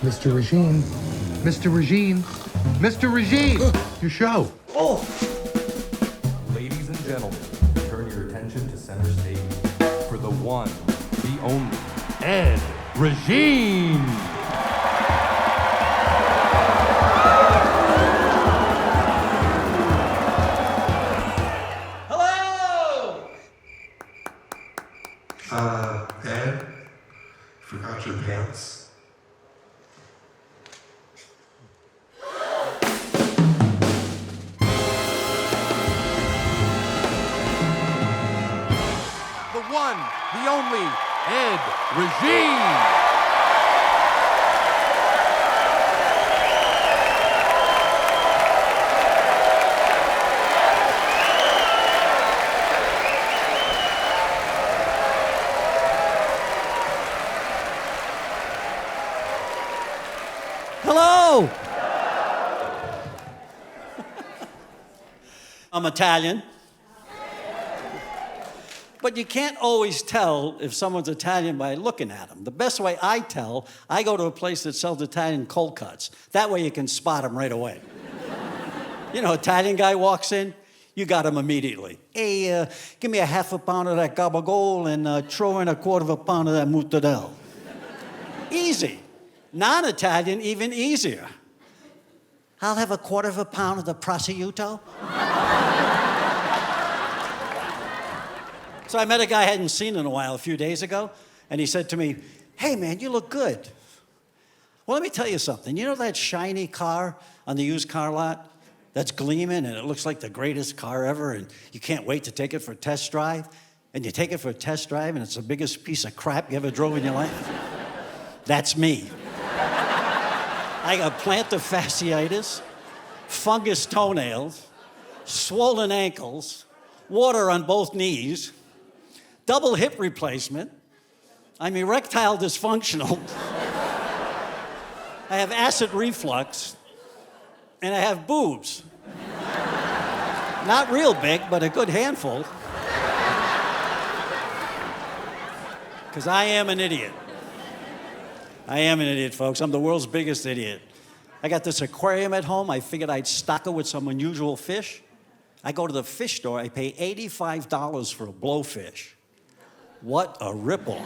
Mr. Regine. Mr. Regine. Mr. Regine! Your show. Oh! Ladies and gentlemen, turn your attention to center stage for the one, the only, Ed Regine! Hello! Ed, forgot your pants. The one, the only, Ed Regine! Hello! I'm Italian. But you can't always tell if someone's Italian by looking at them. The best way I tell, I go to a place that sells Italian cold cuts. That way you can spot them right away. You know, Italian guy walks in, you got him immediately. Hey, give me a half a pound of that gabagool and throw in a quarter of a pound of that mozzarella. Easy. Non-Italian, even easier. I'll have a quarter of a pound of the prosciutto. So I met a guy I hadn't seen in a while a few days ago, and he said to me, hey man, you look good. Well, let me tell you something. You know that shiny car on the used car lot that's gleaming and it looks like the greatest car ever and you can't wait to take it for a test drive? And you take it for a test drive and it's the biggest piece of crap you ever drove in your life? That's me. I got plantar fasciitis, fungus toenails, swollen ankles, water on both knees, double hip replacement. I'm erectile dysfunctional. I have acid reflux, and I have boobs. Not real big, but a good handful. Because I am an idiot. I am an idiot, folks. I'm the world's biggest idiot. I got this aquarium at home. I figured I'd stock it with some unusual fish. I go to the fish store, I pay $85 for a blowfish. What a ripoff.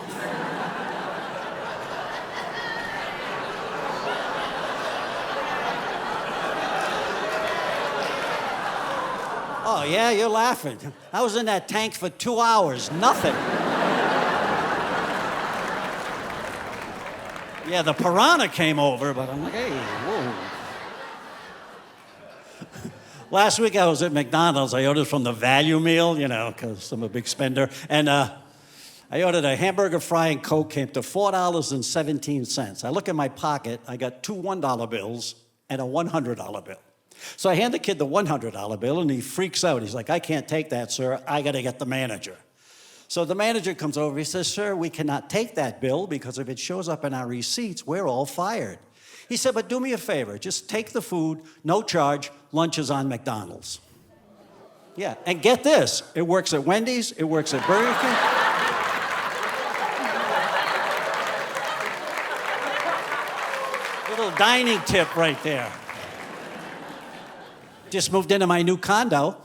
Oh yeah, you're laughing. I was in that tank for 2 hours, nothing. Yeah, the piranha came over, but I'm like, hey, whoa. Last week I was at McDonald's. I ordered from the value meal, you know, because I'm a big spender. And I ordered a hamburger, fry, and Coke, came to $4.17. I look in my pocket, I got two $1 bills and a $100 bill. So I hand the kid the $100 bill, and he freaks out. He's like, I can't take that, sir. I got to get the manager. So the manager comes over. He says, sir, we cannot take that bill because if it shows up in our receipts, we're all fired. He said, but do me a favor. Just take the food, no charge. Lunch is on McDonald's. Yeah, and get this. It works at Wendy's. It works at Burger King. Little dining tip right there. Just moved into my new condo.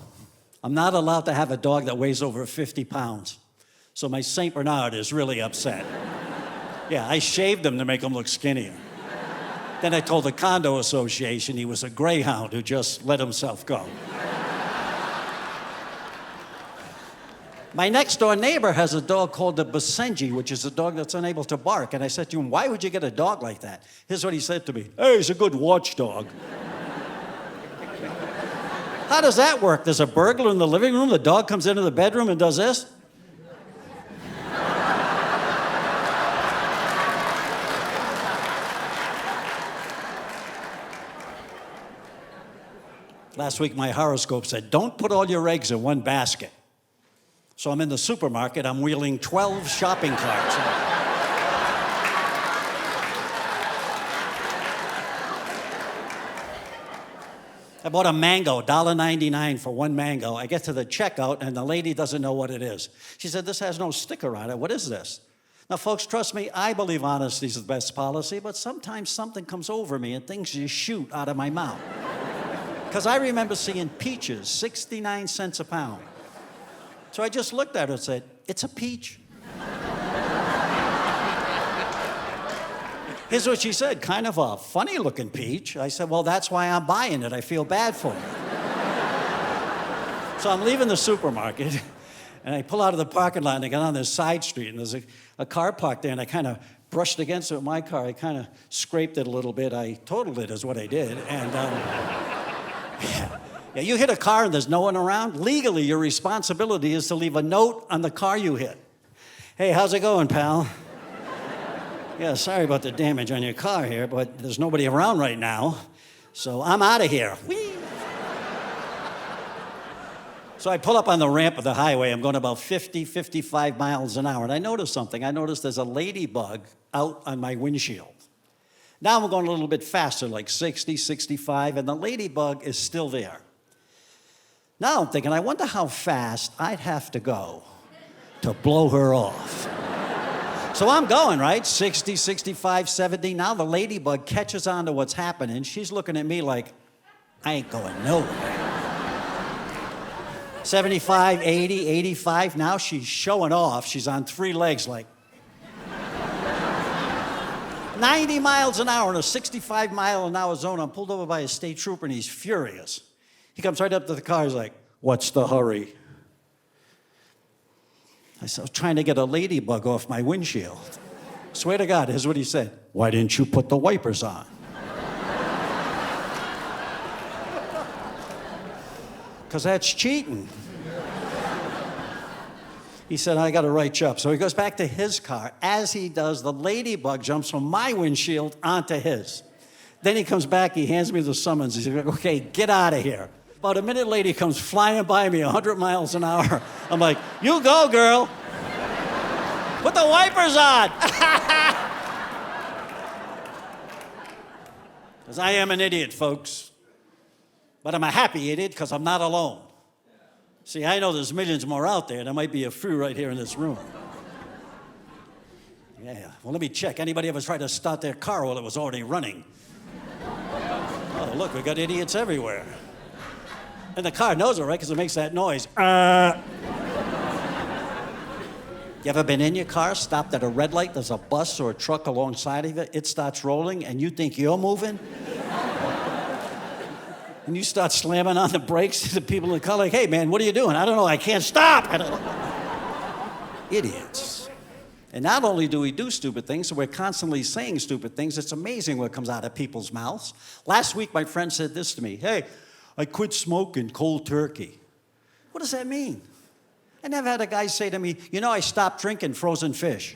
I'm not allowed to have a dog that weighs over 50 pounds. So my St. Bernard is really upset. Yeah, I shaved him to make him look skinnier. Then I told the condo association he was a greyhound who just let himself go. My next door neighbor has a dog called the Basenji, which is a dog that's unable to bark. And I said to him, why would you get a dog like that? Here's what he said to me. Hey, he's a good watchdog. How does that work? There's a burglar in the living room, the dog comes into the bedroom and does this? Last week, my horoscope said, don't put all your eggs in one basket. So I'm in the supermarket, I'm wheeling 12 shopping carts. I bought a mango, $1.99 for one mango. I get to the checkout, and the lady doesn't know what it is. She said, this has no sticker on it. What is this? Now, folks, trust me, I believe honesty is the best policy, but sometimes something comes over me and things just shoot out of my mouth. Because I remember seeing peaches, 69 cents a pound. So I just looked at her and said, "It's a peach." Here's what she said, "Kind of a funny-looking peach." I said, "Well, that's why I'm buying it. I feel bad for you." So I'm leaving the supermarket, and I pull out of the parking lot, and I get on this side street, and there's a car parked there, and I kind of brushed against it with my car. I kind of scraped it a little bit. I totaled it is what I did. And yeah, you hit a car and there's no one around. Legally, your responsibility is to leave a note on the car you hit. "Hey, how's it going, pal? Yeah, sorry about the damage on your car here, but there's nobody around right now, so I'm out of here." Whee! So I pull up on the ramp of the highway. I'm going about 50, 55 miles an hour, and I noticed something. I noticed there's a ladybug out on my windshield. Now I'm going a little bit faster, like 60, 65, and the ladybug is still there. Now I'm thinking, I wonder how fast I'd have to go to blow her off. So I'm going, right? 60, 65, 70. Now the ladybug catches on to what's happening. She's looking at me like, I ain't going nowhere. 75, 80, 85. Now she's showing off. She's on 3 legs like 90 miles an hour in a 65 mile an hour zone. I'm pulled over by a state trooper and he's furious. He comes right up to the car. He's like, "What's the hurry?" I said, "I was trying to get a ladybug off my windshield." Swear to God, here's what he said. "Why didn't you put the wipers on?" "Because that's cheating." He said, "I got to write you up." So he goes back to his car. As he does, the ladybug jumps from my windshield onto his. Then he comes back, he hands me the summons. He's like, "Okay, get out of here." About a minute later, he comes flying by me 100 miles an hour. I'm like, "You go, girl. Put the wipers on." Because I am an idiot, folks. But I'm a happy idiot because I'm not alone. See, I know there's millions more out there. There might be a few right here in this room. Yeah, well, let me check. Anybody ever tried to start their car while it was already running? Oh, look, we got idiots everywhere. And the car knows it, right? Because it makes that noise. You ever been in your car, stopped at a red light, there's a bus or a truck alongside of it, it starts rolling, and you think you're moving? And you start slamming on the brakes to the people in the car like, "Hey, man, what are you doing?" "I don't know, I can't stop." Idiots. And not only do we do stupid things, so we're constantly saying stupid things. It's amazing what comes out of people's mouths. Last week, my friend said this to me. "Hey, I quit smoking cold turkey." What does that mean? I never had a guy say to me, "You know, I stopped drinking frozen fish."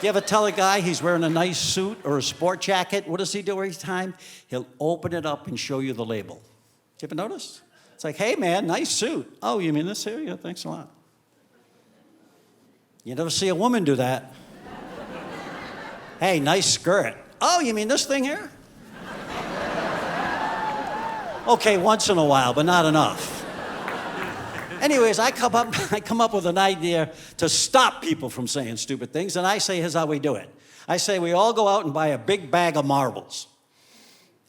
You ever tell a guy he's wearing a nice suit or a sport jacket? What does he do every time? He'll open it up and show you the label. You ever notice? It's like, "Hey, man, nice suit." "Oh, you mean this here? Yeah, thanks a lot." You never see a woman do that. "Hey, nice skirt." "Oh, you mean this thing here?" Okay, once in a while, but not enough. Anyways, I come up with an idea to stop people from saying stupid things, and I say, here's how we do it. I say we all go out and buy a big bag of marbles.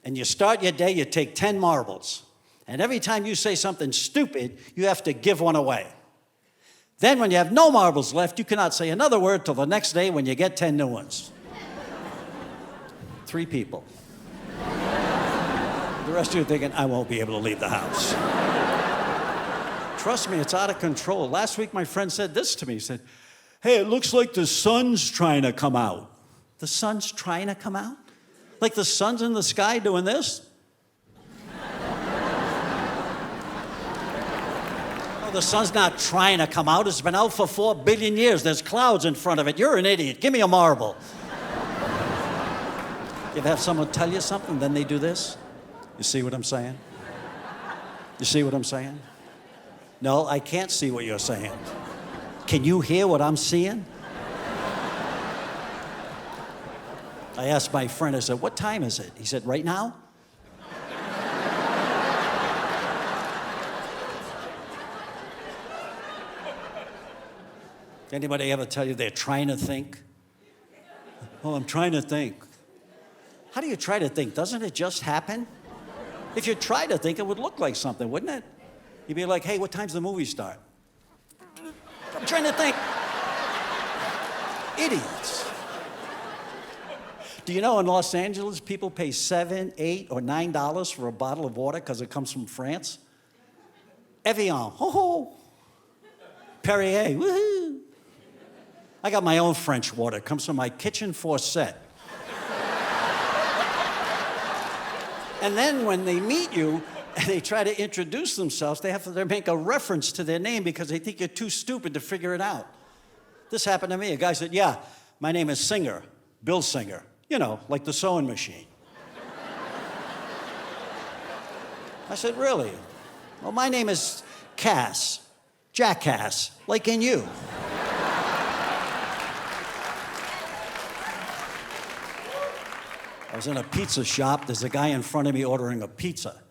And you start your day, you take 10 marbles. And every time you say something stupid, you have to give one away. Then when you have no marbles left, you cannot say another word till the next day when you get 10 new ones. 3 people. The rest of you are thinking, I won't be able to leave the house. Trust me, it's out of control. Last week, my friend said this to me. He said, hey, it looks like the sun's trying to come out. The sun's trying to come out? Like the sun's in the sky doing this? Oh, the sun's not trying to come out. It's been out for 4 billion years. There's clouds in front of it. You're an idiot. Give me a marble. You ever have someone tell you something, then they do this? You see what I'm saying? You see what I'm saying? No, I can't see what you're saying. Can you hear what I'm seeing? I asked my friend, I said, what time is it? He said, right now? Anybody ever tell you they're trying to think? Oh, I'm trying to think. How do you try to think? Doesn't it just happen? If you try to think, it would look like something, wouldn't it? You'd be like, hey, what time's the movie start? I'm trying to think. Idiots. Do you know in Los Angeles, people pay $7, $8, or $9 for a bottle of water because it comes from France? Evian, ho ho. Perrier, woohoo. I got my own French water. It comes from my kitchen faucet. And then when they meet you and they try to introduce themselves, they have to make a reference to their name because they think you're too stupid to figure it out. This happened to me. A guy said, yeah, my name is Singer, Bill Singer. You know, like the sewing machine. I said, really? Well, my name is Cass, Jackass, like in you. I was in a pizza shop. There's a guy in front of me ordering a pizza.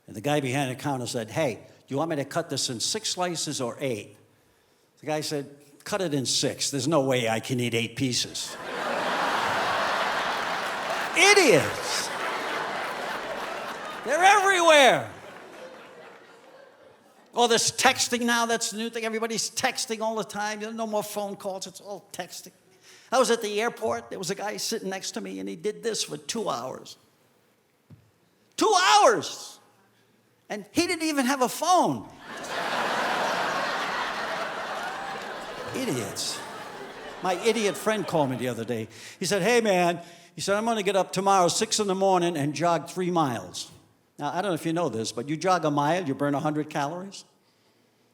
And the guy behind the counter said, hey, do you want me to cut this in 6 slices or 8? The guy said, cut it in 6. There's no way I can eat 8 pieces. Idiots. They're everywhere. Oh, there's texting now. That's the new thing. Everybody's texting all the time. There's no more phone calls. It's all texting. I was at the airport. There was a guy sitting next to me, and he did this for 2 hours. 2 hours. And he didn't even have a phone. Idiots. My idiot friend called me the other day. He said, hey, man, he said, I'm going to get up tomorrow 6 in the morning and jog 3 miles. Now, I don't know if you know this, but you jog a mile, you burn 100 calories.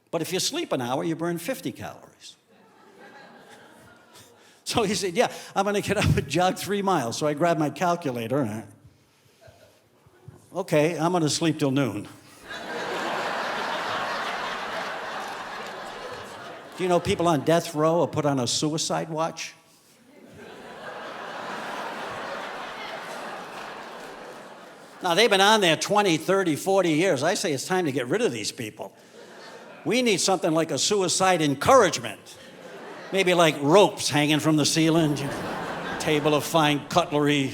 But if you sleep an hour, you burn 50 calories. So he said, yeah, I'm going to get up and jog 3 miles. So I grabbed my calculator and okay, I'm going to sleep till noon. Do you know people on death row are put on a suicide watch? Now, they've been on there 20, 30, 40 years. I say it's time to get rid of these people. We need something like a suicide encouragement. Maybe like ropes hanging from the ceiling, table of fine cutlery.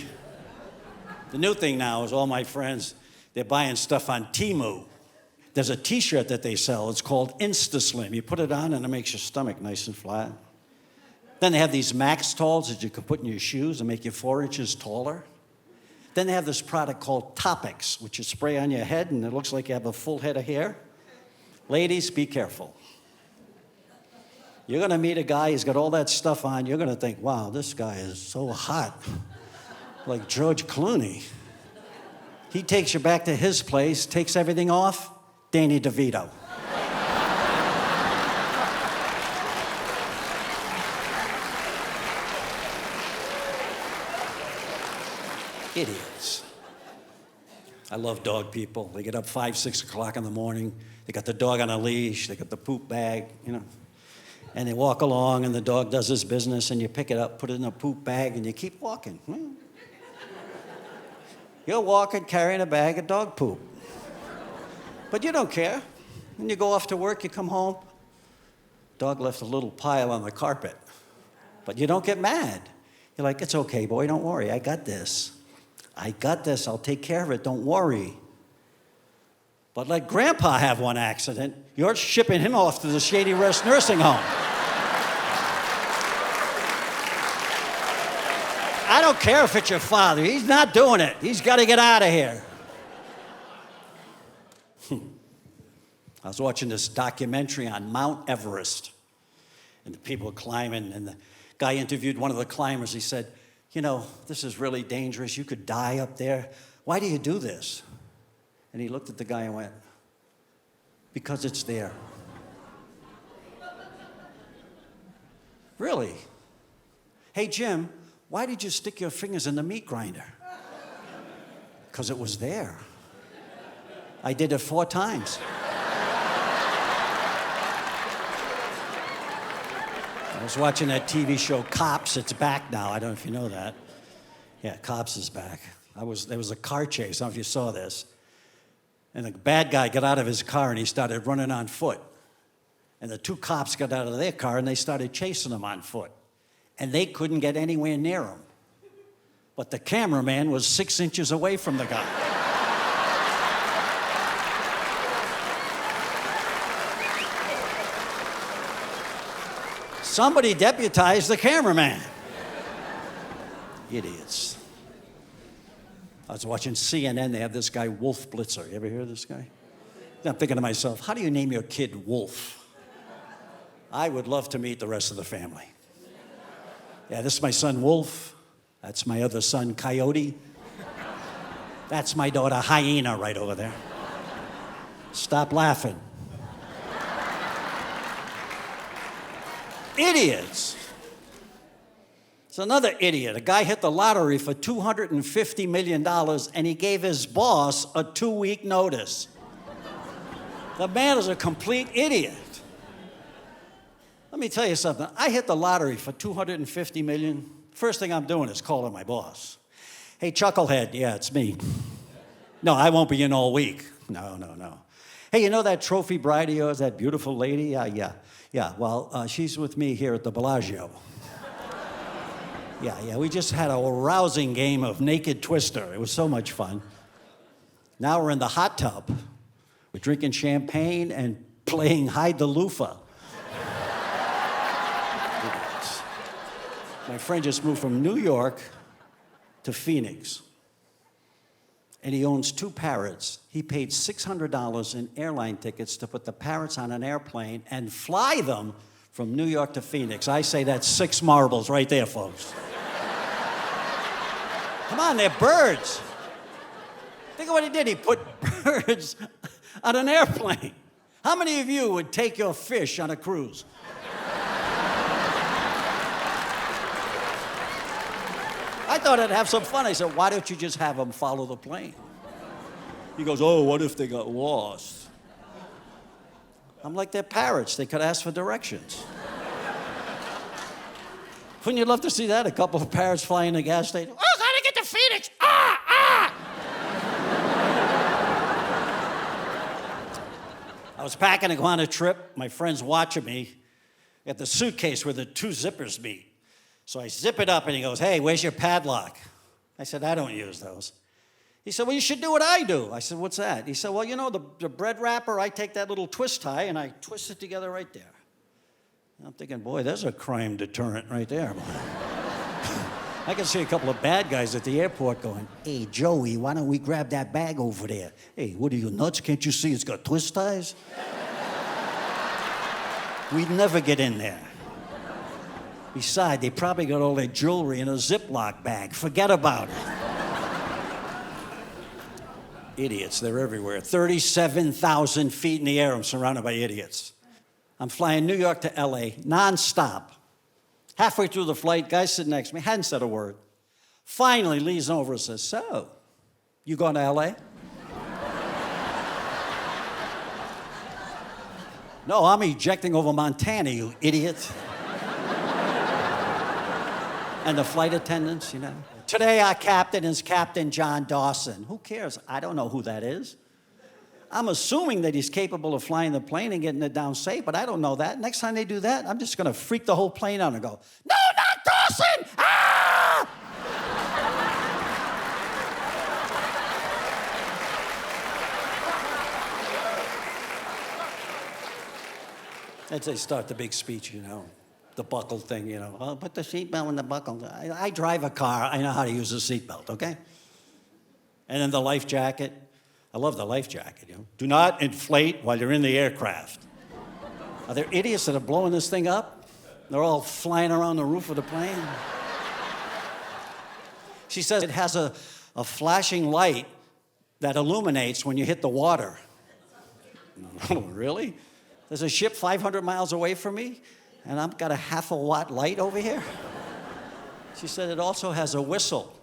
The new thing now is all my friends, they're buying stuff on Temu. There's a t-shirt that they sell. It's called InstaSlim. You put it on and it makes your stomach nice and flat. Then they have these Max Talls that you can put in your shoes and make you 4 inches taller. Then they have this product called Topics, which you spray on your head and it looks like you have a full head of hair. Ladies, be careful. You're gonna meet a guy, he's got all that stuff on, you're gonna think, wow, this guy is so hot. Like George Clooney. He takes you back to his place, takes everything off, Danny DeVito. Idiots. I love dog people. They get up 5, 6 o'clock in the morning. They got the dog on a leash. They got the poop bag, you know. And they walk along, and the dog does his business, and you pick it up, put it in a poop bag, and you keep walking. You're walking, carrying a bag of dog poop. But you don't care. When you go off to work, you come home, dog left a little pile on the carpet. But you don't get mad. You're like, it's okay, boy, don't worry, I got this. I got this, I'll take care of it, don't worry. But let Grandpa have one accident, you're shipping him off to the Shady Rest nursing home. I don't care if it's your father, he's not doing it. He's got to get out of here. I was watching this documentary on Mount Everest, and the people climbing, and the guy interviewed one of the climbers. He said, you know, this is really dangerous. You could die up there. Why do you do this? And he looked at the guy and went, because it's there. Really? Hey, Jim, why did you stick your fingers in the meat grinder? Because it was there. I did it 4 times. I was watching that TV show, Cops. It's back now. I don't know if you know that. Yeah, Cops is back. There was a car chase. I don't know if you saw this. And the bad guy got out of his car and he started running on foot. And the two cops got out of their car and they started chasing him on foot. And they couldn't get anywhere near him. But the cameraman was 6 inches away from the guy. Somebody deputized the cameraman. Idiots. I was watching CNN. They have this guy, Wolf Blitzer. You ever hear of this guy? I'm thinking to myself, how do you name your kid Wolf? I would love to meet the rest of the family. Yeah, this is my son, Wolf. That's my other son, Coyote. That's my daughter, Hyena, right over there. Stop laughing. Idiots. It's another idiot. A guy hit the lottery for $250 million and he gave his boss a 2-week notice. The man is a complete idiot. Let me tell you something. I hit the lottery for $250 million. First thing I'm doing is calling my boss. Hey, Chucklehead, yeah, it's me. No, I won't be in all week. No. Hey, you know that trophy bride of yours, that beautiful lady? Yeah. Well, she's with me here at the Bellagio. Yeah, we just had a rousing game of Naked Twister. It was so much fun. Now we're in the hot tub. We're drinking champagne and playing hide the loofah. My friend just moved from New York to Phoenix. And he owns 2 parrots. He paid $600 in airline tickets to put the parrots on an airplane and fly them from New York to Phoenix. I say that's 6 marbles right there, folks. Come on, they're birds. Think of what he did. He put birds on an airplane. How many of you would take your fish on a cruise? I thought I'd have some fun. I said, why don't you just have them follow the plane? He goes, oh, what if they got lost? I'm like, they're parrots. They could ask for directions. Wouldn't you love to see that? A couple of parrots flying the gas station. Oh, how to get to Phoenix? I was packing to go on a trip. My friend's watching me at the suitcase where the 2 zippers meet. So I zip it up and he goes, hey, where's your padlock? I said, I don't use those. He said, well, you should do what I do. I said, what's that? He said, well, you know, the bread wrapper, I take that little twist tie and I twist it together right there. And I'm thinking, boy, there's a crime deterrent right there. I can see a couple of bad guys at the airport going, hey, Joey, why don't we grab that bag over there? Hey, what are you, nuts? Can't you see it's got twist ties? We'd never get in there. Besides, they probably got all their jewelry in a Ziploc bag. Forget about it. Idiots, they're everywhere. 37,000 feet in the air, I'm surrounded by idiots. I'm flying New York to LA, nonstop. Halfway through the flight, guy sitting next to me, hadn't said a word. Finally leans over and says, so, you going to LA? No, I'm ejecting over Montana, you idiot. And the flight attendants, you know. Today our captain is Captain John Dawson. Who cares? I don't know who that is. I'm assuming that he's capable of flying the plane and getting it down safe, but I don't know that. Next time they do that, I'm just gonna freak the whole plane out and go, no, not Dawson! Ah! As they start the big speech, you know. The buckle thing, you know. Oh, put the seatbelt in the buckle. I drive a car. I know how to use a seatbelt, okay? And then the life jacket. I love the life jacket, you know. Do not inflate while you're in the aircraft. Are there idiots that are blowing this thing up? They're all flying around the roof of the plane. She says it has a flashing light that illuminates when you hit the water. Oh, really? There's a ship 500 miles away from me? And I've got a half a watt light over here. She said it also has a whistle.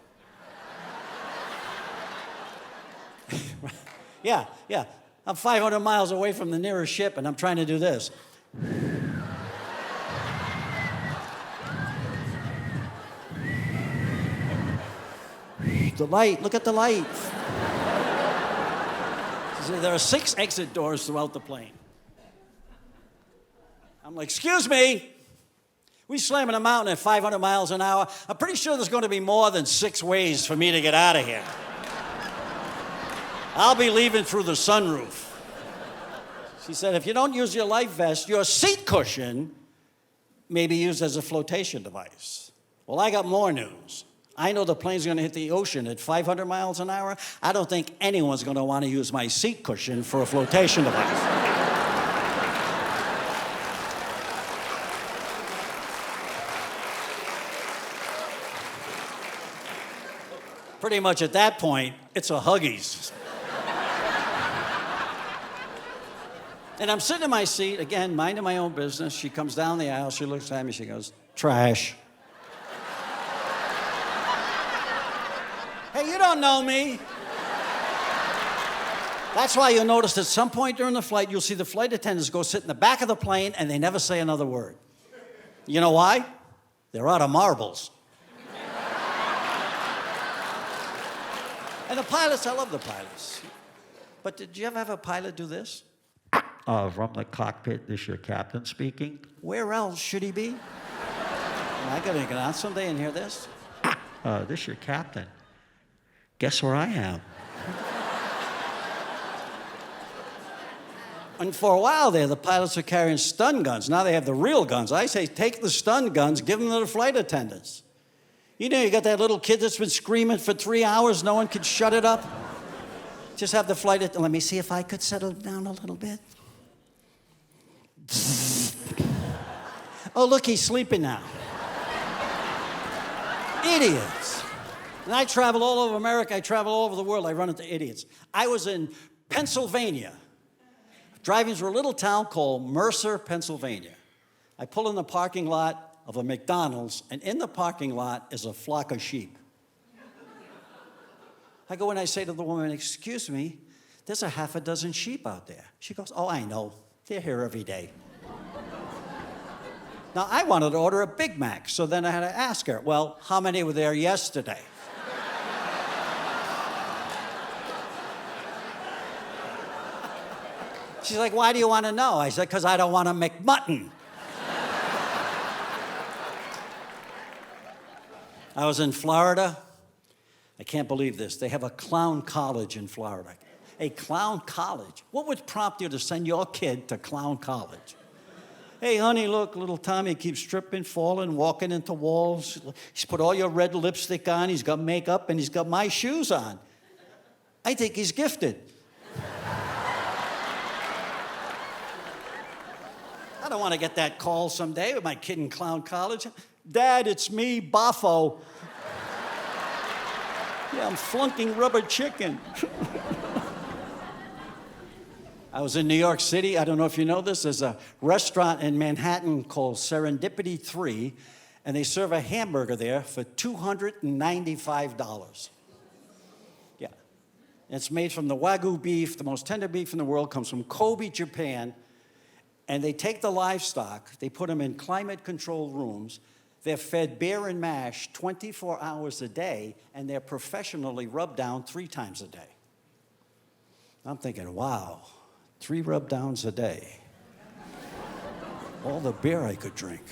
Yeah. I'm 500 miles away from the nearest ship and I'm trying to do this. The light, look at the light. She said there are 6 exit doors throughout the plane. I'm like, excuse me. We slamming a mountain at 500 miles an hour. I'm pretty sure there's going to be more than 6 ways for me to get out of here. I'll be leaving through the sunroof. She said, if you don't use your life vest, your seat cushion may be used as a flotation device. Well, I got more news. I know the plane's going to hit the ocean at 500 miles an hour. I don't think anyone's going to want to use my seat cushion for a flotation device. Pretty much at that point, it's a Huggies. And I'm sitting in my seat, again, minding my own business. She comes down the aisle, she looks at me, she goes, trash. Hey, you don't know me. That's why you'll notice at some point during the flight, you'll see the flight attendants go sit in the back of the plane and they never say another word. You know why? They're out of marbles. And the pilots, I love the pilots. But did you ever have a pilot do this? From the cockpit, this your captain speaking. Where else should he be? I gotta get out someday and hear this. This your captain. Guess where I am? And for a while there, the pilots were carrying stun guns. Now they have the real guns. I say, take the stun guns, give them to the flight attendants. You know, you got that little kid that's been screaming for 3 hours, no one could shut it up. Just have the flight attendant, let me see if I could settle down a little bit. Oh, look, he's sleeping now. Idiots. And I travel all over America, I travel all over the world, I run into idiots. I was in Pennsylvania, driving through a little town called Mercer, Pennsylvania. I pull in the parking lot of a McDonald's, and in the parking lot is a flock of sheep. I go and I say to the woman, excuse me, there's a half a dozen sheep out there. She goes, oh, I know, they're here every day. Now, I wanted to order a Big Mac, so then I had to ask her, well, how many were there yesterday? She's like, why do you want to know? I said, because I don't want to McMutton. I was in Florida. I can't believe this. They have a clown college in Florida. A clown college. What would prompt you to send your kid to clown college? Hey, honey, look, little Tommy keeps tripping, falling, walking into walls. He's put all your red lipstick on. He's got makeup, and he's got my shoes on. I think he's gifted. I don't want to get that call someday with my kid in clown college. Dad, it's me, Boffo. Yeah, I'm flunking rubber chicken. I was in New York City. I don't know if you know this. There's a restaurant in Manhattan called Serendipity 3, and they serve a hamburger there for $295. Yeah. And it's made from the Wagyu beef, the most tender beef in the world, comes from Kobe, Japan. And they take the livestock, they put them in climate-controlled rooms. They're fed beer and mash 24 hours a day, and they're professionally rubbed down 3 times a day. I'm thinking, wow, 3 rub-downs a day. All the beer I could drink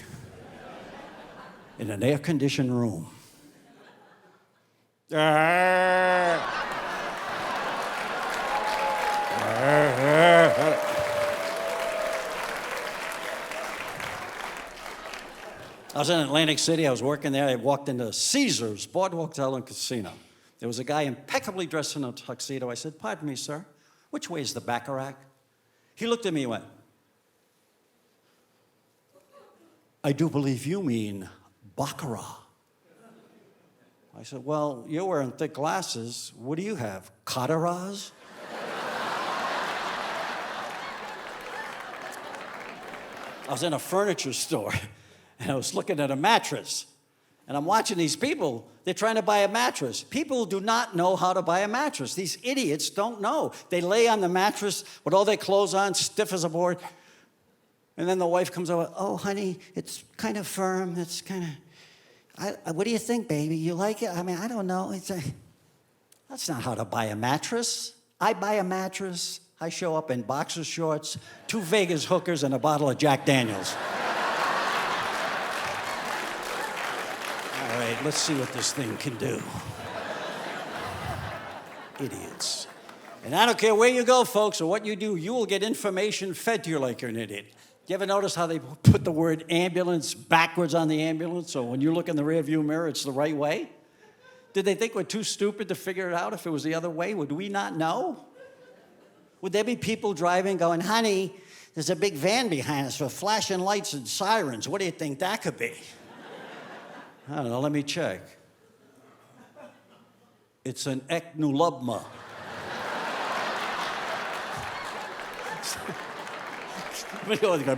in an air-conditioned room. I was in Atlantic City, I was working there, I walked into Caesars Boardwalk Hotel and Casino. There was a guy impeccably dressed in a tuxedo. I said, pardon me, sir, which way is the Baccarat? He looked at me and went, I do believe you mean Baccarat. I said, well, you're wearing thick glasses. What do you have, Cataras? I was in a furniture store, and I was looking at a mattress. And I'm watching these people, they're trying to buy a mattress. People do not know how to buy a mattress. These idiots don't know. They lay on the mattress with all their clothes on, stiff as a board. And then the wife comes over, oh, honey, it's kind of firm. It's kind of, what do you think, baby? You like it? I mean, I don't know. That's not how to buy a mattress. I buy a mattress. I show up in boxer shorts, 2 Vegas hookers, and a bottle of Jack Daniels. All right, let's see what this thing can do. Idiots. And I don't care where you go, folks, or what you do, you will get information fed to you like you're an idiot. You ever notice how they put the word ambulance backwards on the ambulance, so when you look in the rearview mirror, it's the right way? Did they think we're too stupid to figure it out if it was the other way? Would we not know? Would there be people driving going, honey, there's a big van behind us with flashing lights and sirens. What do you think that could be? I don't know, let me check. It's an eknulubma.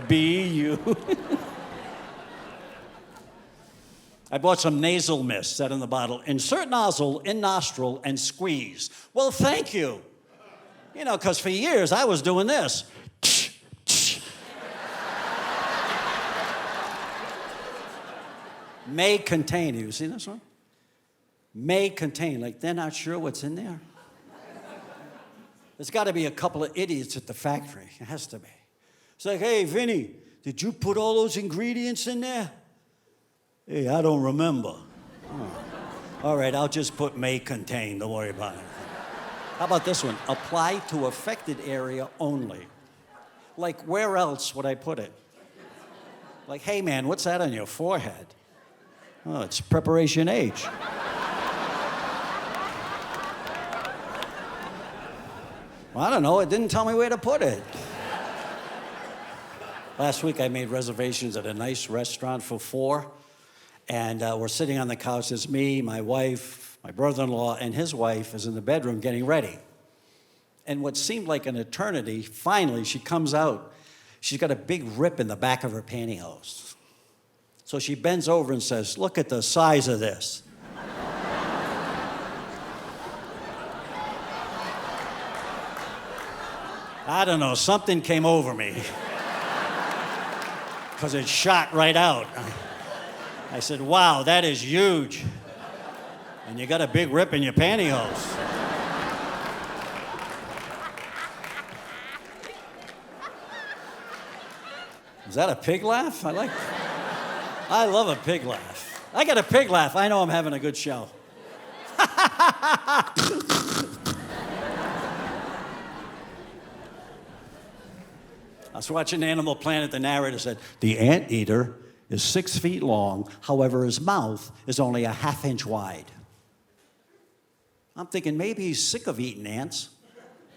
B-U. I bought some nasal mist, said in the bottle. Insert nozzle in nostril and squeeze. Well, thank you. You know, because for years I was doing this. May contain. Have you seen this one? May contain. Like they're not sure what's in there. There's got to be a couple of idiots at the factory. It has to be. It's like, hey, Vinny, did you put all those ingredients in there? Hey, I don't remember. Oh. All right, I'll just put may contain. Don't worry about it. How about this one? Apply to affected area only. Like, where else would I put it? Like, hey, man, what's that on your forehead? Oh, it's preparation H. Well, I don't know. It didn't tell me where to put it. Last week, I made reservations at a nice restaurant for 4, and we're sitting on the couch. There's me, my wife, my brother-in-law, and his wife is in the bedroom getting ready. And what seemed like an eternity, finally, she comes out. She's got a big rip in the back of her pantyhose. So she bends over and says, look at the size of this. I don't know, something came over me. Because it shot right out. I said, wow, that is huge. And you got a big rip in your pantyhose. Is that a pig laugh? I love a pig laugh. I get a pig laugh, I know I'm having a good show. I was watching Animal Planet. The narrator said, the anteater is 6 feet long, however, his mouth is only a ½ inch wide. I'm thinking maybe he's sick of eating ants,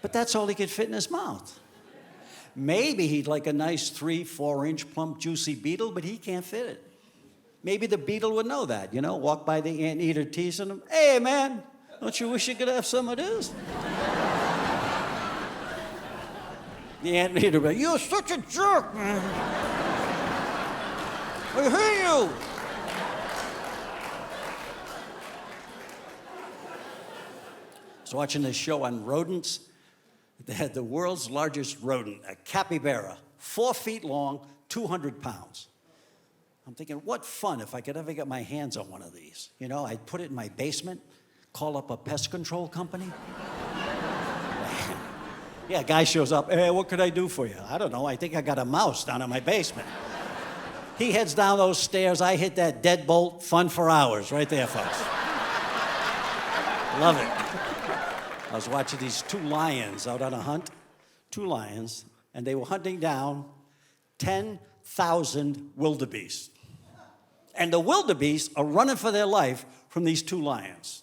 but that's all he could fit in his mouth. Maybe he'd like a nice 3-4 inch plump, juicy beetle, but he can't fit it. Maybe the beetle would know that, you know, walk by the anteater teasing him. Hey, man, don't you wish you could have some of this? The anteater would be, you're such a jerk, man. I hate you. I was watching this show on rodents. They had the world's largest rodent, a capybara, 4 feet long, 200 pounds. I'm thinking, what fun if I could ever get my hands on one of these. You know, I'd put it in my basement, call up a pest control company. Yeah, a guy shows up, hey, what could I do for you? I don't know, I think I got a mouse down in my basement. He heads down those stairs, I hit that deadbolt, fun for hours, right there, folks. Love it. I was watching these 2 lions out on a hunt, 2 lions, and they were hunting down 10,000 wildebeest. And the wildebeest are running for their life from these 2 lions.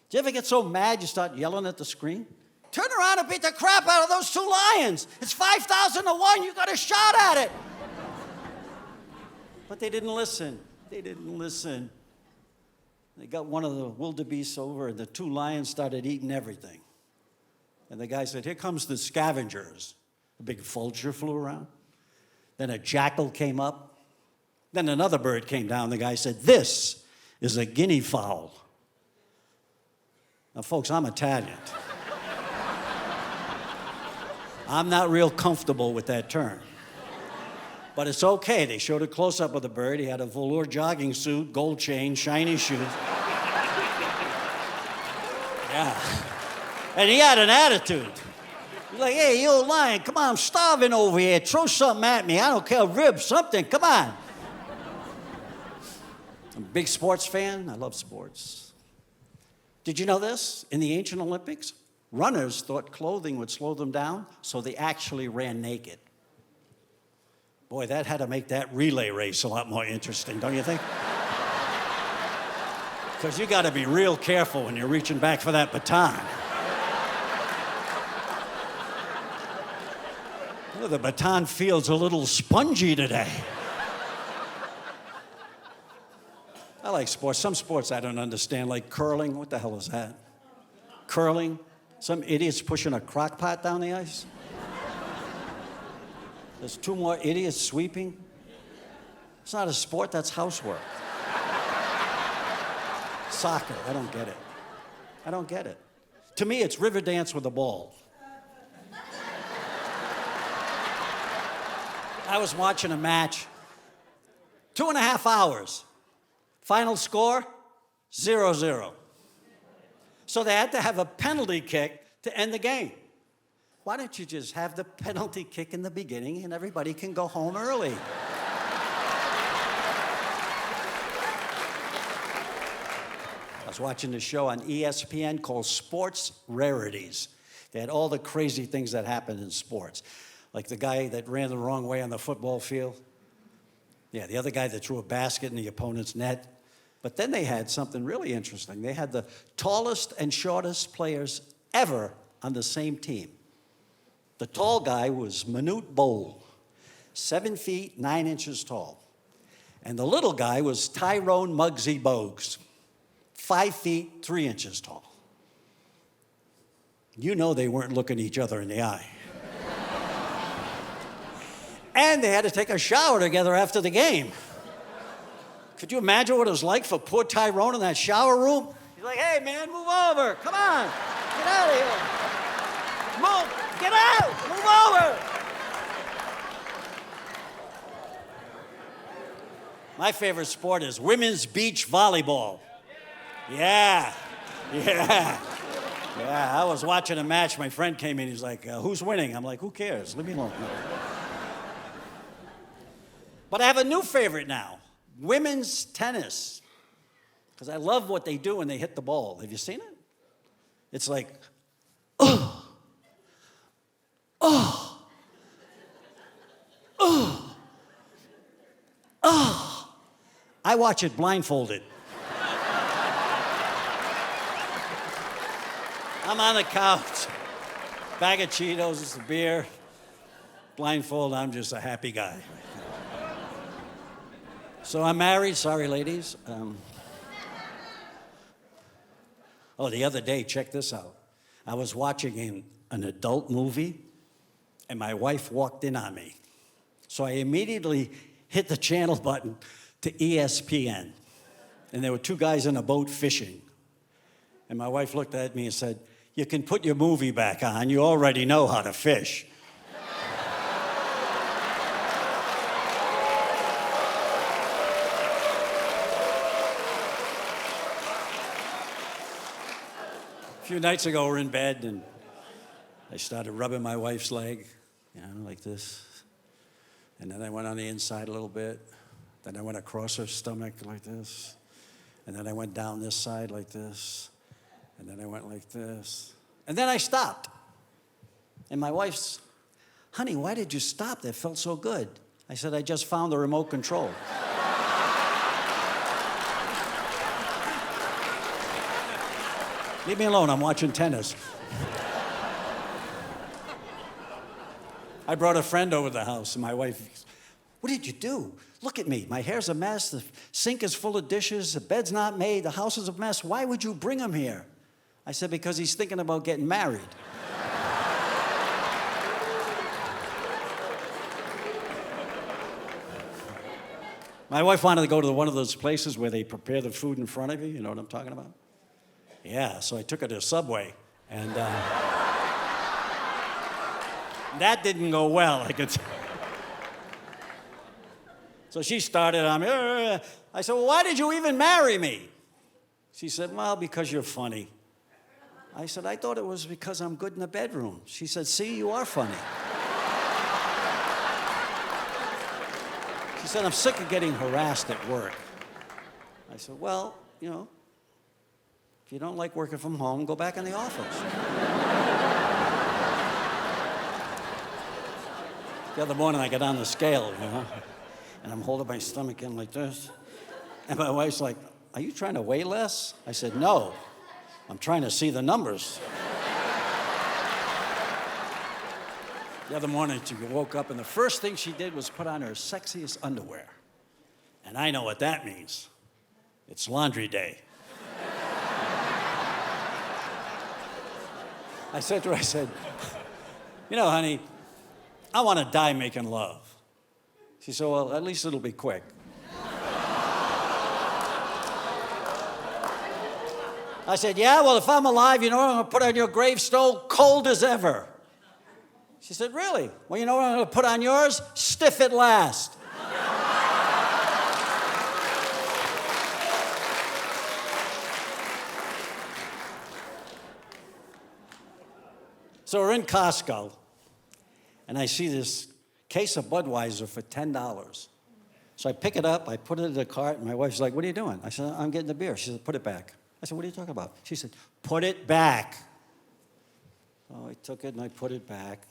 Do you ever get so mad you start yelling at the screen? Turn around and beat the crap out of those 2 lions. It's 5,000 to 1. You got a shot at it. But they didn't listen. They didn't listen. They got one of the wildebeests over, and the 2 lions started eating everything. And the guy said, here comes the scavengers. A big vulture flew around. Then a jackal came up. Then another bird came down. The guy said, this is a guinea fowl. Now, folks, I'm Italian. I'm not real comfortable with that term. But it's okay. They showed a close-up of the bird. He had a velour jogging suit, gold chain, shiny shoes. Yeah. And he had an attitude. He's like, hey, you old lion, come on, I'm starving over here. Throw something at me. I don't care, ribs, something, come on. I'm a big sports fan. I love sports. Did you know this? In the ancient Olympics, runners thought clothing would slow them down, so they actually ran naked. Boy, that had to make that relay race a lot more interesting, don't you think? Because you got to be real careful when you're reaching back for that baton. Well, the baton feels a little spongy today. I like sports. Some sports I don't understand, like curling. What the hell is that? Curling? Some idiot's pushing a crock pot down the ice? There's 2 more idiots sweeping? It's not a sport, that's housework. Soccer, I don't get it. I don't get it. To me, it's river dance with a ball. I was watching a match, 2.5 hours. Final score, 0-0. So they had to have a penalty kick to end the game. Why don't you just have the penalty kick in the beginning and everybody can go home early? I was watching this show on ESPN called Sports Rarities. They had all the crazy things that happened in sports. Like the guy that ran the wrong way on the football field. Yeah, the other guy that threw a basket in the opponent's net. But then they had something really interesting. They had the tallest and shortest players ever on the same team. The tall guy was Manute Bol, 7 feet, 9 inches tall. And the little guy was Tyrone Muggsy Bogues, 5 feet, 3 inches tall. You know they weren't looking each other in the eye. And they had to take a shower together after the game. Could you imagine what it was like for poor Tyrone in that shower room? He's like, hey, man, move over. Come on. Get out of here. Move. Get out. Move over. My favorite sport is women's beach volleyball. Yeah. I was watching a match. My friend came in. He's like, who's winning? I'm like, who cares? Leave me alone. But I have a new favorite now. Women's tennis, because I love what they do when they hit the ball. Have you seen it? It's like, I watch it blindfolded. I'm on the couch, bag of Cheetos, a beer, blindfold, I'm just a happy guy. So I'm married, sorry ladies. The other day, check this out. I was watching an adult movie and my wife walked in on me. So I immediately hit the channel button to ESPN. And there were 2 guys in a boat fishing. And my wife looked at me and said, you can put your movie back on, you already know how to fish. A few nights ago, we're in bed, and I started rubbing my wife's leg, like this. And then I went on the inside a little bit. Then I went across her stomach like this. And then I went down this side like this. And then I went like this. And then I stopped. And my wife's, honey, why did you stop? That felt so good. I said, I just found the remote control. Leave me alone, I'm watching tennis. I brought a friend over to the house, and my wife, what did you do? Look at me, my hair's a mess, the sink is full of dishes, the bed's not made, the house is a mess. Why would you bring him here? I said, because he's thinking about getting married. My wife wanted to go to one of those places where they prepare the food in front of you, you know what I'm talking about? Yeah, so I took her to Subway, and that didn't go well, I could tell. So she started on me. I said, well, why did you even marry me? She said, well, because you're funny. I said, I thought it was because I'm good in the bedroom. She said, see, you are funny. She said, I'm sick of getting harassed at work. I said, well, you know, if you don't like working from home, go back in the office. The other morning, I got on the scale, you know, and I'm holding my stomach in like this. And my wife's like, are you trying to weigh less? I said, no, I'm trying to see the numbers. The other morning, she woke up, and the first thing she did was put on her sexiest underwear. And I know what that means. It's laundry day. I said to her, I said, you know, honey, I want to die making love. She said, well, at least it'll be quick. I said, yeah, well, if I'm alive, you know what I'm going to put on your gravestone? Cold as ever. She said, really? Well, you know what I'm going to put on yours? Stiff at last. So we're in Costco, and I see this case of Budweiser for $10. So I pick it up, I put it in the cart, and my wife's like, what are you doing? I said, I'm getting the beer. She said, put it back. I said, what are you talking about? She said, put it back. So I took it and I put it back.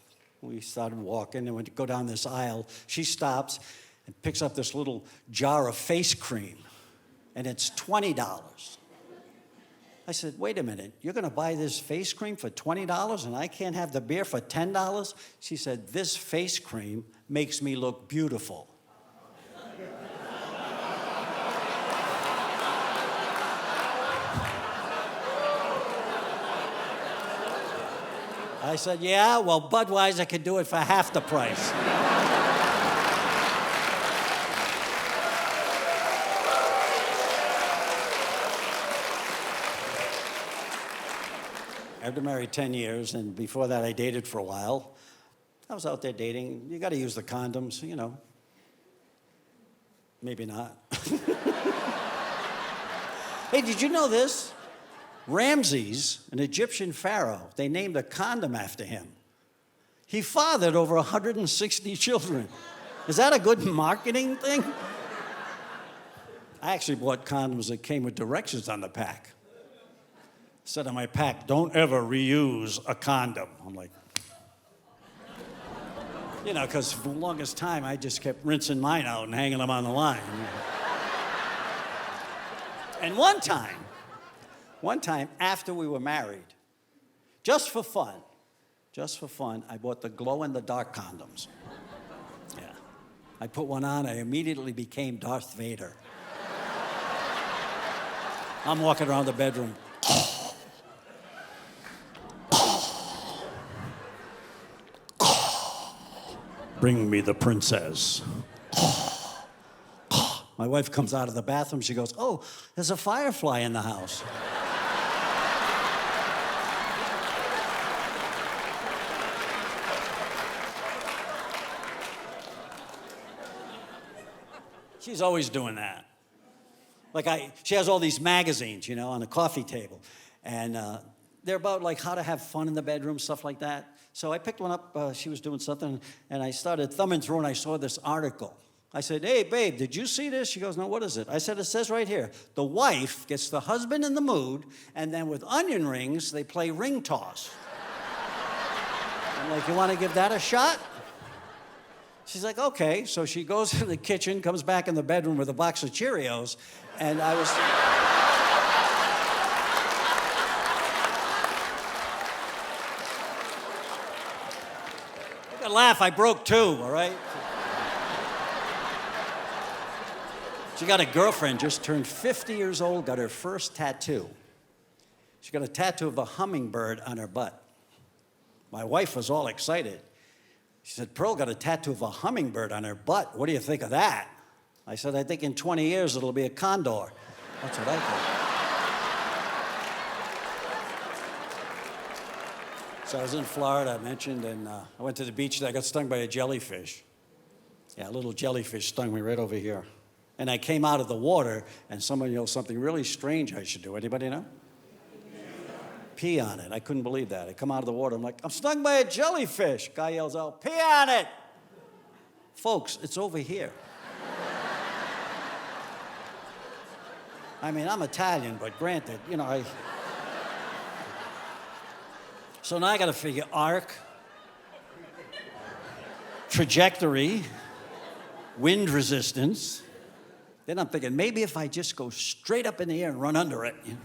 We started walking, and when we go down this aisle, she stops and picks up this little jar of face cream, and it's $20. I said, wait a minute, you're going to buy this face cream for $20 and I can't have the beer for $10? She said, this face cream makes me look beautiful. I said, yeah, well, Budweiser can do it for half the price. I've been married 10 years, and before that I dated for a while. I was out there dating. You got to use the condoms, you know. Maybe not. Hey, did you know this? Ramses, an Egyptian pharaoh, they named a condom after him. He fathered over 160 children. Is that a good marketing thing? I actually bought condoms that came with directions on the pack. Said on my pack, don't ever reuse a condom. I'm like, you know, because for the longest time, I just kept rinsing mine out and hanging them on the line. And one time after we were married, just for fun, I bought the glow-in-the-dark condoms. Yeah. I put one on, I immediately became Darth Vader. I'm walking around the bedroom. Bring me the princess. My wife comes out of the bathroom. She goes, oh, there's a firefly in the house. She's always doing that. She has all these magazines, you know, on the coffee table. And they're about like how to have fun in the bedroom, stuff like that. So I picked one up, she was doing something, and I started thumbing through, and I saw this article. I said, hey, babe, did you see this? She goes, no, what is it? I said, it says right here, the wife gets the husband in the mood, and then with onion rings, they play ring toss. I'm like, you want to give that a shot? She's like, okay. So she goes in the kitchen, comes back in the bedroom with a box of Cheerios, and I was... Laugh, I broke two, all right? She got a girlfriend, just turned 50 years old, got her first tattoo. She got a tattoo of a hummingbird on her butt. My wife was all excited. She said, Pearl got a tattoo of a hummingbird on her butt. What do you think of that? I said, I think in 20 years it'll be a condor. That's what I think. So I was in Florida, I mentioned, and I went to the beach and I got stung by a jellyfish. Yeah, a little jellyfish stung me right over here. And I came out of the water, and someone yelled something really strange I should do. Anybody know? Pee on it. I couldn't believe that. I come out of the water, I'm like, I'm stung by a jellyfish. Guy yells out, pee on it. Folks, it's over here. I mean, I'm Italian, but granted, you know, So now I gotta figure arc, trajectory, wind resistance. Then I'm thinking, maybe if I just go straight up in the air and run under it. You know?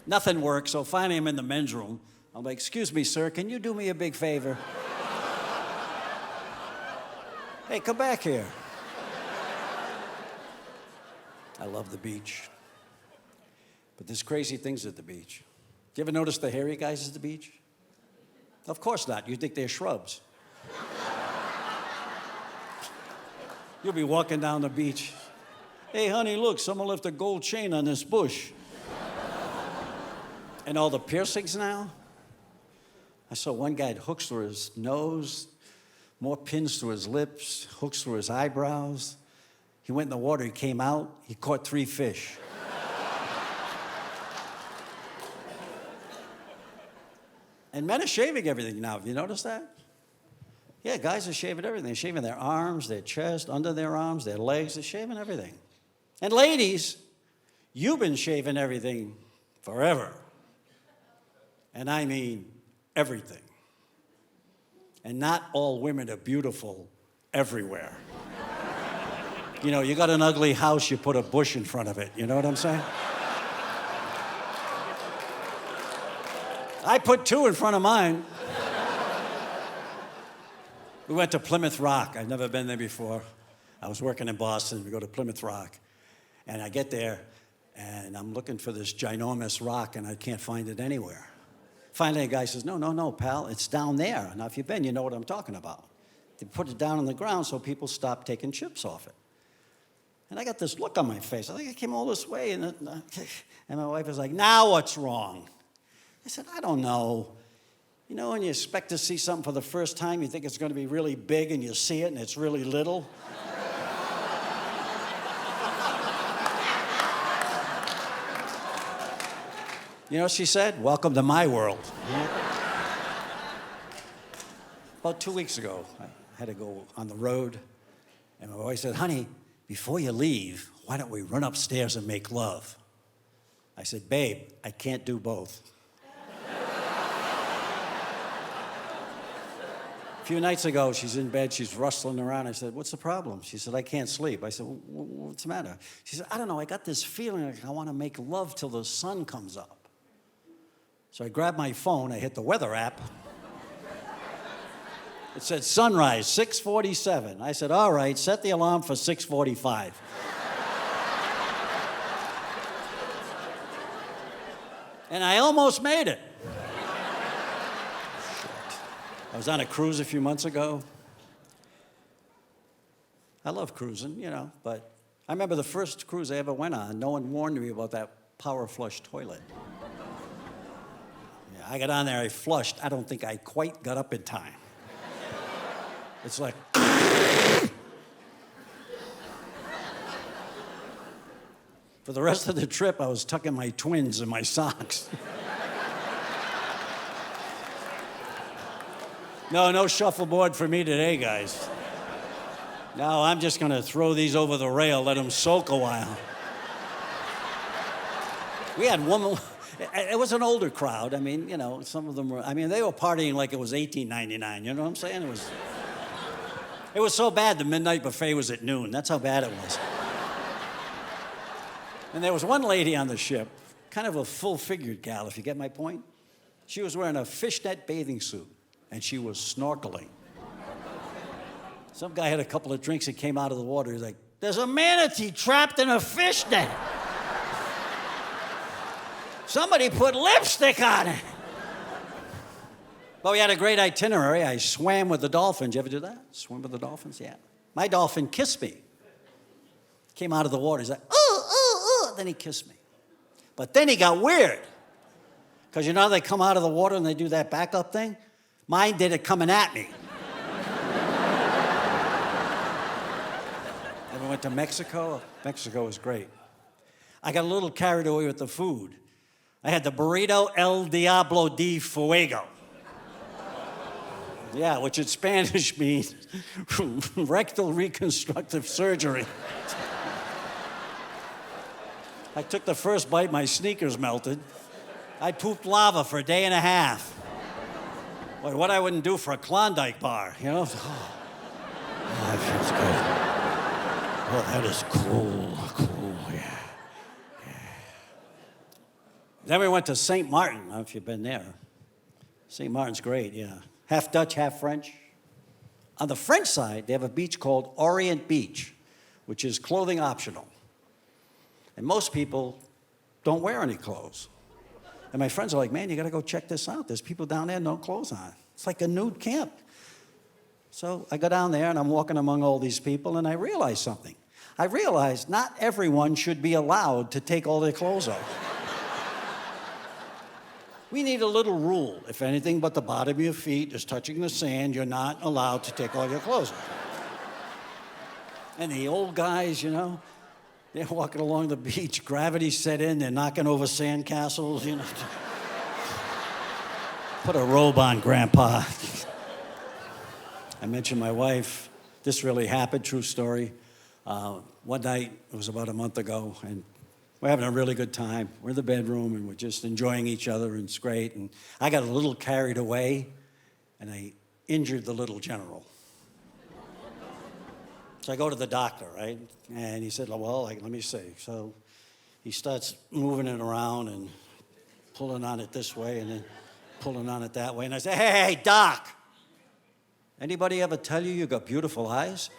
Nothing works, so finally I'm in the men's room. I'm like, excuse me, sir, can you do me a big favor? Hey, come back here. I love the beach. But there's crazy things at the beach. Do you ever notice the hairy guys at the beach? Of course not. You think they're shrubs. You'll be walking down the beach. Hey, honey, look, someone left a gold chain on this bush. And all the piercings now? I saw one guy had hooks through his nose, more pins through his lips, hooks through his eyebrows. He went in the water, he came out, he caught 3 fish. And men are shaving everything now. Have you noticed that? Yeah, guys are shaving everything. They're shaving their arms, their chest, under their arms, their legs. They're shaving everything. And ladies, you've been shaving everything forever. And I mean everything. And not all women are beautiful everywhere. You know, you got an ugly house, you put a bush in front of it. You know what I'm saying? I put 2 in front of mine. We went to Plymouth Rock. I've never been there before. I was working in Boston. We go to Plymouth Rock. And I get there, and I'm looking for this ginormous rock, and I can't find it anywhere. Finally, a guy says, no, pal, it's down there. Now, if you've been, you know what I'm talking about. They put it down on the ground so people stop taking chips off it. And I got this look on my face. I think I came all this way, and my wife was like, now what's wrong? I said, I don't know. You know, when you expect to see something for the first time, you think it's going to be really big, and you see it, and it's really little. You know what she said? Welcome to my world. About 2 weeks ago, I had to go on the road, and my wife said, honey, before you leave, why don't we run upstairs and make love? I said, babe, I can't do both. A few nights ago, she's in bed, she's rustling around. I said, what's the problem? She said, I can't sleep. I said, well, what's the matter? She said, I don't know, I got this feeling like I want to make love till the sun comes up. So I grabbed my phone, I hit the weather app. It said sunrise, 6:47. I said, all right, set the alarm for 6:45. And I almost made it. I was on a cruise a few months ago. I love cruising, you know, but I remember the first cruise I ever went on, no one warned me about that power flush toilet. Yeah, I got on there, I flushed. I don't think I quite got up in time. It's like... For the rest of the trip, I was tucking my twins in my socks. No shuffleboard for me today, guys. No, I'm just gonna throw these over the rail, let them soak a while. We had one, it was an older crowd. I mean, you know, some of them were, I mean, they were partying like it was $18.99, you know what I'm saying? It was so bad the midnight buffet was at noon. That's how bad it was. And there was one lady on the ship, kind of a full-figured gal, if you get my point. She was wearing a fishnet bathing suit, and she was snorkeling. Some guy had a couple of drinks and came out of the water. He's like, there's a manatee trapped in a fishnet. Somebody put lipstick on it. But we had a great itinerary. I swam with the dolphins. You ever do that? Swim with the dolphins? Yeah. My dolphin kissed me. Came out of the water. He's like, ooh. Then he kissed me. But then he got weird. Because you know how they come out of the water and they do that backup thing? Mine did it coming at me. Ever went to Mexico? Mexico was great. I got a little carried away with the food. I had the burrito El Diablo de Fuego. Yeah, which in Spanish means rectal reconstructive surgery. I took the first bite, my sneakers melted. I pooped lava for a day and a half. Boy, what I wouldn't do for a Klondike bar, you know? Oh, that feels good. Oh, that is cool, yeah. Then we went to St. Martin. I don't know if you've been there. St. Martin's great, yeah. Half Dutch, half French. On the French side, they have a beach called Orient Beach, which is clothing optional. And most people don't wear any clothes. And my friends are like, man, you gotta go check this out. There's people down there, no clothes on. It's like a nude camp. So I go down there and I'm walking among all these people and I realize something. I realize not everyone should be allowed to take all their clothes off. We need a little rule. If anything but the bottom of your feet is touching the sand, you're not allowed to take all your clothes off. And the old guys, you know, they're walking along the beach, gravity set in, they're knocking over sandcastles, you know. Put a robe on, Grandpa. I mentioned my wife. This really happened, true story. One night, it was about a month ago, and we're having a really good time. We're in the bedroom, and we're just enjoying each other, and it's great. And I got a little carried away, and I injured the little general. So I go to the doctor, right? And he said, well, let me see. So he starts moving it around and pulling on it this way and then pulling on it that way. And I say, hey, Doc, anybody ever tell you got beautiful eyes?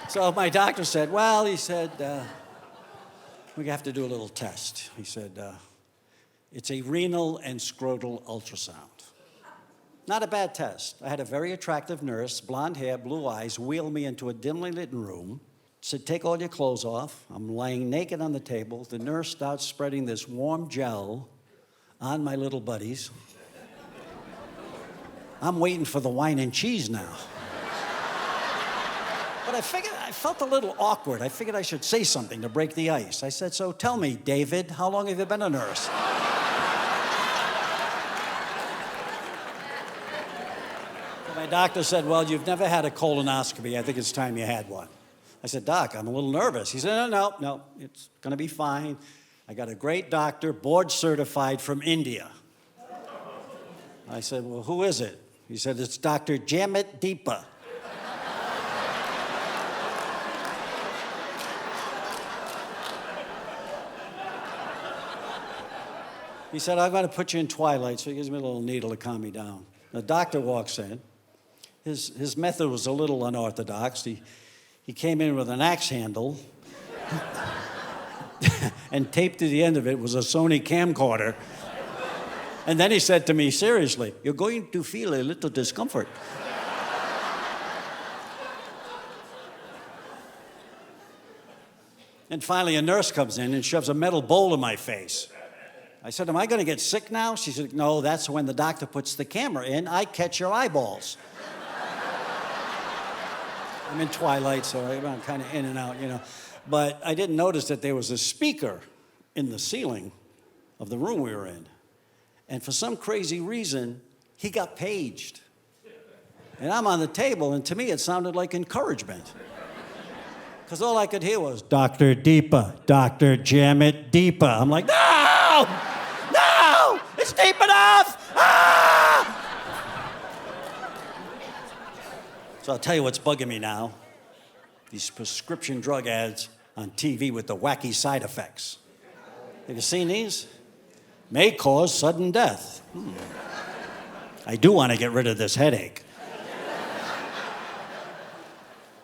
So my doctor said, well, he said, we have to do a little test. He said, it's a renal and scrotal ultrasound. Not a bad test. I had a very attractive nurse, blonde hair, blue eyes, wheeled me into a dimly lit room, said, take all your clothes off. I'm lying naked on the table. The nurse starts spreading this warm gel on my little buddies. I'm waiting for the wine and cheese now. But I felt a little awkward. I figured I should say something to break the ice. I said, so tell me, David, how long have you been a nurse? My doctor said, well, you've never had a colonoscopy. I think it's time you had one. I said, Doc, I'm a little nervous. He said, no, it's going to be fine. I got a great doctor, board certified from India. I said, well, who is it? He said, it's Dr. Jamit Deepa. He said, I'm going to put you in twilight, so he gives me a little needle to calm me down. The doctor walks in. His method was a little unorthodox. He came in with an axe handle, and taped to the end of it was a Sony camcorder. And then he said to me, seriously, you're going to feel a little discomfort. And finally, a nurse comes in and shoves a metal bowl in my face. I said, am I going to get sick now? She said, no, that's when the doctor puts the camera in. I catch your eyeballs. I'm in twilight, so I'm kind of in and out, you know. But I didn't notice that there was a speaker in the ceiling of the room we were in. And for some crazy reason, he got paged. And I'm on the table, and to me, it sounded like encouragement. Because all I could hear was, Dr. Deepa, Dr. Jamit Deepa. I'm like, no! No! It's deep enough! Ah! So I'll tell you what's bugging me now. These prescription drug ads on TV with the wacky side effects. Have you seen these? May cause sudden death. I do want to get rid of this headache.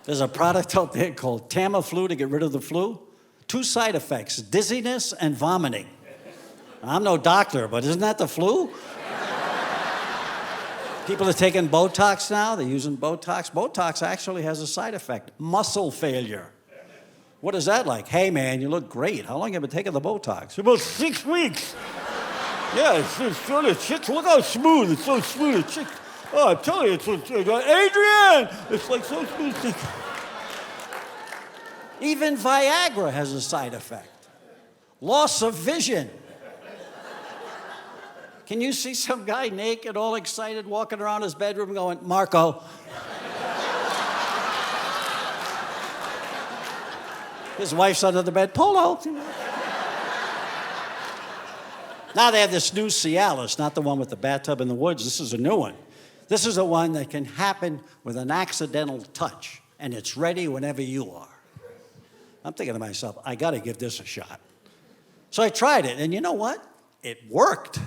There's a product out there called Tamiflu to get rid of the flu. 2 side effects, dizziness and vomiting. I'm no doctor, but isn't that the flu? People are taking Botox now. They're using Botox. Botox actually has a side effect, muscle failure. What is that like? Hey, man, you look great. How long have you been taking the Botox? About 6 weeks. Yeah, it's sort of chicks. Look how smooth. It's so smooth. Chicks. Oh, I'm telling you, it's Adrian! It's like so smooth. Even Viagra has a side effect. Loss of vision. Can you see some guy naked, all excited, walking around his bedroom going, Marco? His wife's under the bed, Polo. Now they have this new Cialis, not the one with the bathtub in the woods. This is a new one. This is the one that can happen with an accidental touch, and it's ready whenever you are. I'm thinking to myself, I got to give this a shot. So I tried it, and you know what? It worked.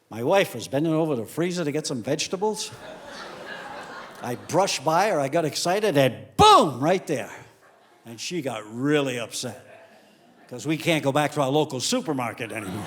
My wife was bending over the freezer to get some vegetables. I brushed by her, I got excited, and boom, right there. And she got really upset because we can't go back to our local supermarket anymore.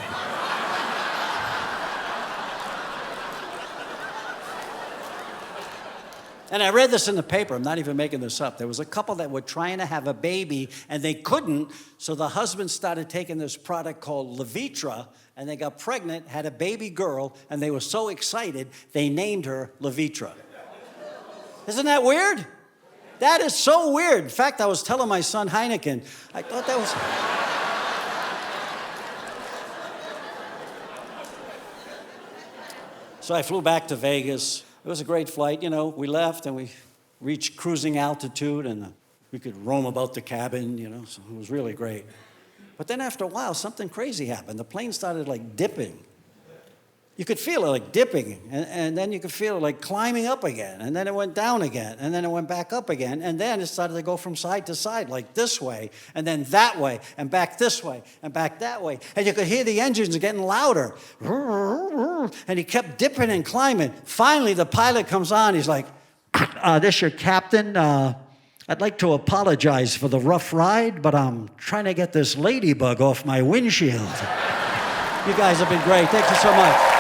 And I read this in the paper, I'm not even making this up. There was a couple that were trying to have a baby and they couldn't, so the husband started taking this product called Levitra, and they got pregnant, had a baby girl, and they were so excited, they named her Levitra. Isn't that weird? That is so weird. In fact, I was telling my son Heineken, I thought that was... So I flew back to Vegas. It was a great flight. You know, we left and we reached cruising altitude and we could roam about the cabin, you know, so it was really great. But then after a while, something crazy happened. The plane started like dipping. You could feel it like dipping, and then you could feel it like climbing up again, and then it went down again, and then it went back up again, and then it started to go from side to side, like this way, and then that way, and back this way, and back that way. And you could hear the engines getting louder. And he kept dipping and climbing. Finally, the pilot comes on. He's like, this your captain? I'd like to apologize for the rough ride, but I'm trying to get this ladybug off my windshield. You guys have been great. Thank you so much.